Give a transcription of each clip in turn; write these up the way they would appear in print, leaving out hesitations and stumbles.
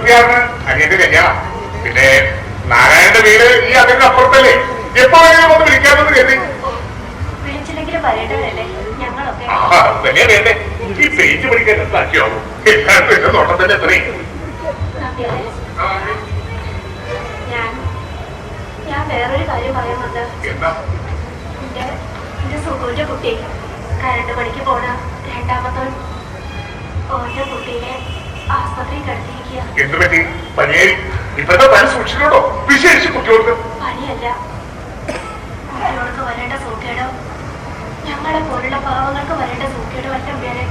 പെൺകുട്ടിയാണ് അനിയന്റെ കല്യാണം. പിന്നെ നാരായണന്റെ വീട് ഈ അതിന്റെ അപ്പുറത്തല്ലേ, എപ്പോ വേണമെങ്കിലും ഒന്ന് വിളിക്കാമെന്ന് കരുതി. വലിയ വേണ്ടേ ഈ പെയിന്റ് പഠിക്കാൻ സാക്ഷിയാവും. എല്ലാവർക്കും എന്റെ നോട്ടം തന്നെ എത്രയും. ഞാൻ വേറൊരു കാര്യം പറയാനുണ്ട്. എന്താ? എന്റെ സുഖുവിന്റെ കുട്ടി കരണ്ട് പണിക്ക് പോണ രണ്ടാമത്തോൻ ഓന്റെ കുട്ടീനെ ആസ്പത്രിയിൽ കിടത്തിയിരിക്കുക. എന്ത് പറ്റി? പനിയായി? ഇപ്പഴത്തെ പനി സൂക്ഷിക്കണോ? വിശേഷിച്ച് കുട്ടികൾക്ക് പനിയല്ല, കുട്ടികൾക്ക് വരേണ്ട സൂക്കേടോ ഞങ്ങളെ പോലുള്ള പാവങ്ങൾക്ക് വരേണ്ട സൂക്കേട് വറ്റം പേരെ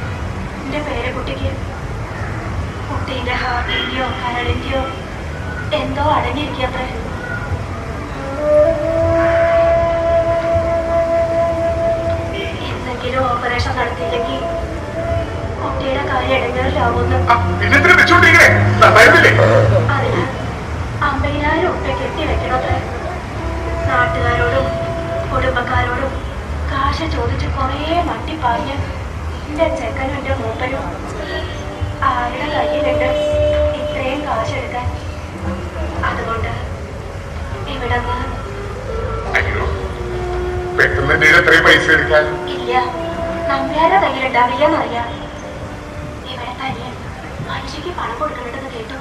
എന്റെ പേരക്കുട്ടിക്ക്. കുട്ടീന്റെ ഹാർട്ടിന്റെയോ കരളിന്റെയോ എന്തോ അടങ്ങിയിരിക്കത്രേ. എന്തെങ്കിലും ഓപ്പറേഷൻ നടത്തിയില്ലെങ്കിൽ കുട്ടിയുടെ കാര്യം ഇടങ്ങേറിലാവുന്നു. അതിന് 50,000 രൂപ കെട്ടിവെക്കണത്രേ. നാട്ടുകാരോടും കുടുംബക്കാരോടും കാശ് ചോദിച്ച് കുറേ മട്ടിപ്പാഞ്ഞ് എന്റെ ചെക്കനും എന്റെ മൂപ്പരും ആരുടെ കയ്യിലുണ്ട് ഇത്രയും കാശെടുക്കാൻ? അതുകൊണ്ട് ഇവിടെ ഇല്ല, നമ്മളുടെ കയ്യിലുണ്ടാവില്ലെന്നറിയാം. ഇവിടെ തന്നെ പലിശക്ക് പണം കൊടുക്കണ്ടെന്ന് കേട്ടു.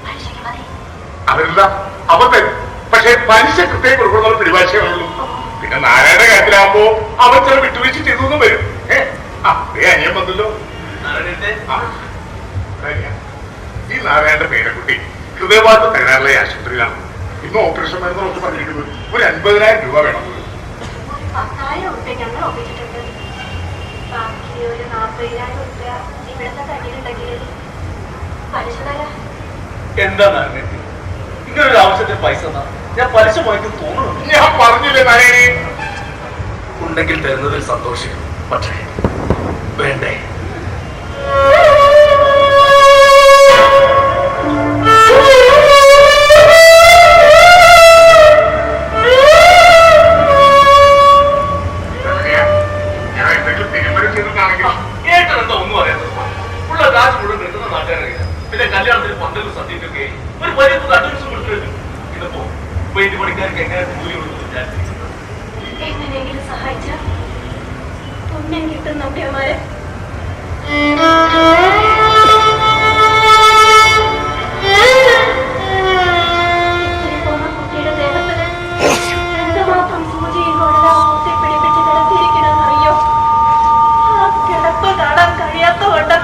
പലിശക്ക് മതി. പക്ഷെ പലിശ കൃത്യം കൊടുക്കുന്ന പരിഭാഷയുള്ളൂ. പിന്നെ നാരായണ കാര്യത്തിലാവുമ്പോ അവൻ ചില വിട്ടുവീഴ്ച ചെയ്തു വരും. അനിയൻ വന്നല്ലോ. ഈ നാരായണന്റെ പേരക്കുട്ടി ഹൃദയഭാഗത്ത് തകരാറിലെ ആശുപത്രിയിലാണ്. ഇന്ന് ഓപ്പറേഷൻ മരുന്ന് നോക്കി പറഞ്ഞിരിക്കുന്നത് ഒരു 50,000 രൂപ വേണം. 10,000 രൂപ ഞങ്ങൾ ഒപ്പിച്ചിട്ടുണ്ട്. ബാക്കി ഒരു 40,000 രൂപ ഇവിടുത്തെ കയ്യിലുണ്ടെങ്കിൽ പലിശ തരാം. എന്താ ഇങ്ങനൊരു ആവശ്യത്തിന് പൈസ ഞാൻ പലിശ വാങ്ങിക്കും തോന്നുന്നു. ഞാൻ പറഞ്ഞില്ലേ നാരായണി, ഉണ്ടെങ്കിൽ തരുന്നതിൽ സന്തോഷിക്കും. പക്ഷേ വേണ്ടേ? ഏട്ടനെന്താ ഒന്നും അറിയാത്തത്? ഉള്ള കാശ് മുഴുവൻ കിട്ടുന്ന നാട്ടുകാരറിയാം. പിന്നെ കല്യാണത്തിന് പന്തലും സദ്യക്കൊക്കെ ഒരു വലിയ തുക അഡ്വാൻസ് കൊടുത്തിരുന്നു. ഇതിപ്പോ പെയിന്റ് പണിക്കാർക്ക് എങ്ങനെ കൂലി കൊടുക്കുന്നു വിചാരിച്ചിരിക്കുന്നത്? എങ്ങനെയെങ്കിലും സഹായിച്ച പുണ്യം കിട്ടും നമ്പ്യമാരെ. കുട്ടിയുടെ ദേഹത്തിന് എന്തുമാത്രം സൂചിയും കൊണ്ടാ കുത്തി പിടിപ്പിച്ച് കിടത്തിയിരിക്കണമെന്നറിയോ? ആ കിടപ്പ് കാണാൻ കഴിയാത്തതുകൊണ്ട്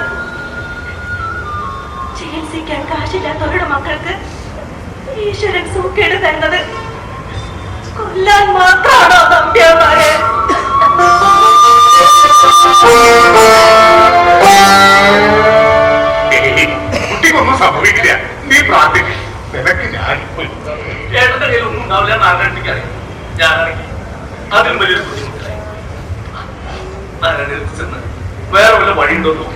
ചികിത്സിക്കാൻ കാശില്ലാത്തവരുടെ മക്കൾക്ക് ഈശ്വരൻ സൂക്കേട് തരുന്നത് കൊല്ലാൻ മാത്രമാണോ നമ്പ്യമാരെ? കുട്ടിക്കൊന്നും സംഭവിക്കില്ല, നീ പ്രാർത്ഥിക്കും. നിനക്ക് ഞാൻ ഏട്ടന്റെ കയ്യിൽ ഒന്നും ഉണ്ടാവില്ല എന്ന് ആരാണ്ടിക്കറിയാം. ഞാനാണെങ്കിൽ അതിലും വലിയൊരു ബുദ്ധിമുട്ടില്ല. നാരായണ ചെന്ന് വേറെ വല്ല വഴിയുണ്ടോന്നോ?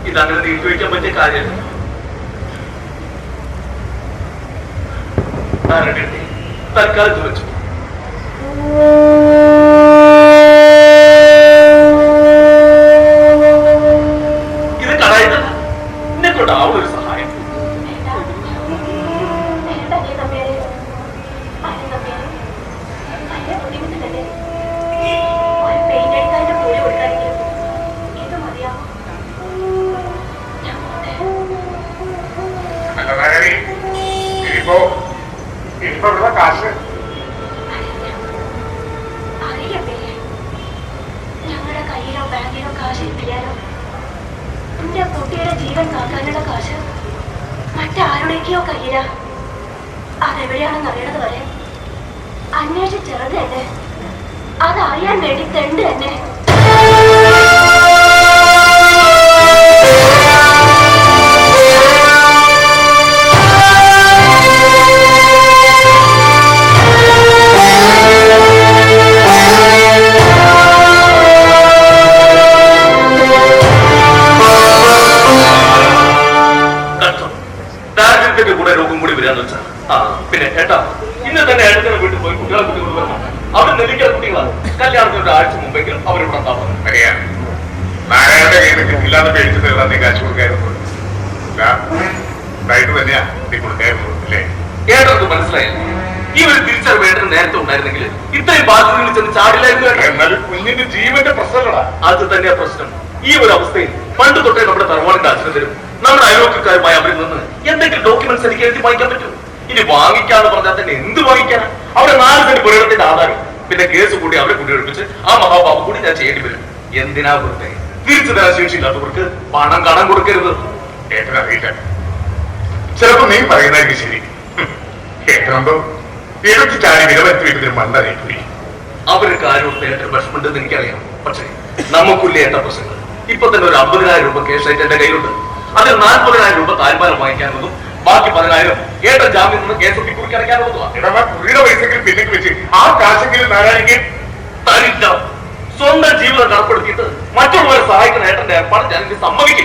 ഇതങ്ങനെ നീട്ടിവെക്കാൻ പറ്റിയ കാര്യമല്ല. നാരായണ തൽക്കാലത്ത് വെച്ചു. ഇത് കളയുന്നല്ല, എന്നെ കൊണ്ടാവും ഒരു സഹായം. ഇനിയിപ്പോ കാശ് ഞങ്ങളുടെ കയ്യിലോ ബാങ്കിലോ കാശ് ഇരിക്കില്ലാലോ. എന്റെ കുട്ടിയുടെ ജീവൻ കാക്കാനുള്ള കാശ് മറ്റാരുടെയൊക്കെയോ കയ്യിലാ. അതെവിടെയാണെന്ന് അറിയണത് വരെ അന്വേഷിച്ചെറുത് തന്നെ, അതറിയാൻ വേണ്ടി തെണ്ട് തന്നെ. കൂടെ രോഗം കൂടി വരാന്ന് വെച്ചാ പിന്നെ ഏട്ടാ ഇന്ന് തന്നെ ഏട്ടത്തിന്റെ വീട്ടിൽ പോയി കുട്ടികളെ കുട്ടികൾ വരണം. അവർ നെല്ലിക്കാൽ കുട്ടികളാണ്. കല്യാണത്തിന് ഒരു ആഴ്ച മുമ്പെങ്കിലും അവരിവിടെ ഉണ്ടാവുന്നത്. നാരായണന്റെ കയ്യിൽ കിട്ടില്ലാന്ന് പേടിച്ച് തീർന്നാ നീ കാശ് കൊടുക്കായിരുന്നു. ഉണ്ടായിട്ട് തന്നെയാ നീ കൊടുക്കായിരുന്നു അല്ലേ? ഏട്ടർക്ക് മനസ്സിലായില്ല. ഈ ഒരു തിരിച്ചറിവ് ഏട്ടന് നേരത്തെ ഉണ്ടായിരുന്നെങ്കിൽ ഇത്രയും ബാധ്യതകൾ ചെന്ന് ചാടില്ലായിരുന്നു ഏട്ടൻ. എന്നാലും കുഞ്ഞിന്റെ ജീവന്റെ പ്രശ്നങ്ങളാ. അത് തന്നെയാ പ്രശ്നം. ഈ ഒരു അവസ്ഥയിൽ പണ്ട് തൊട്ടേ നമ്മുടെ തറവാടിന്റെ അച്ഛനും നമ്മുടെ അയൽവക്കക്കാരുമായി അവരിൽ നിന്ന് എന്തെങ്കിലും ഡോക്യുമെന്റ്സ് എനിക്ക് എഴുതി വാങ്ങിക്കാൻ പറ്റും. ഇനി വാങ്ങിക്കാന്ന് പറഞ്ഞാൽ തന്നെ എന്ത് വാങ്ങിക്കാനാ? അവിടെ 4 സെന്റ് പുരയിടത്തിന്റെ ആധാരം, പിന്നെ കേസ് കൂടി അവരെ കുടിയൊഴിപ്പിച്ച് ആ മഹാപാപം കൂടി ഞാൻ ചെയ്യേണ്ടി വരും. എന്തിനാ വെറുതെ? തിരിച്ചു തരാൻ ശേഷിയില്ലാത്തവർക്ക് പണം കടം കൊടുക്കരുത്. ഏട്ടനറിയില്ല, ചിലപ്പോ നീ പറയുന്നതായിരിക്കും ശരി. ഏട്ടനുണ്ടോ എടുത്ത് ചാടി വിലവരുത്തി വീട്ടിൽ മണ്ടായി പോയി. അവര് കാര്യം ഏട്ടൻ വിഷമുണ്ടെന്ന് എനിക്കറിയാം. പക്ഷേ നമുക്കില്ല ഏട്ട പ്രശ്നങ്ങൾ. ഇപ്പൊ തന്നെ ഒരു 50,000 രൂപ കേസായിട്ട് എന്റെ കയ്യിലുണ്ട്. അതിൽ 40,000 രൂപ താൽമാനം വാങ്ങിക്കാനുള്ളതും ബാക്കി 10,000 ഏട്ടൻ ജാമ്യം നിന്ന് കേസൊക്കെ കുറിക്കടയ്ക്കാനുള്ളതുമാണ്. എടാ കുറിയുടെ പൈസക്ക് പിന്നേക്ക് വെച്ച് ആ കാശെങ്കിലും നാരായണിക്ക് തരില്ല. സ്വന്തം ജീവിതം കടപ്പെടുത്തിയിട്ട് മറ്റുള്ളവരെ സഹായിക്കുന്ന ഏട്ടന്റെ ഏർപ്പാട് ഞാൻ സമ്മതിക്കില്ല.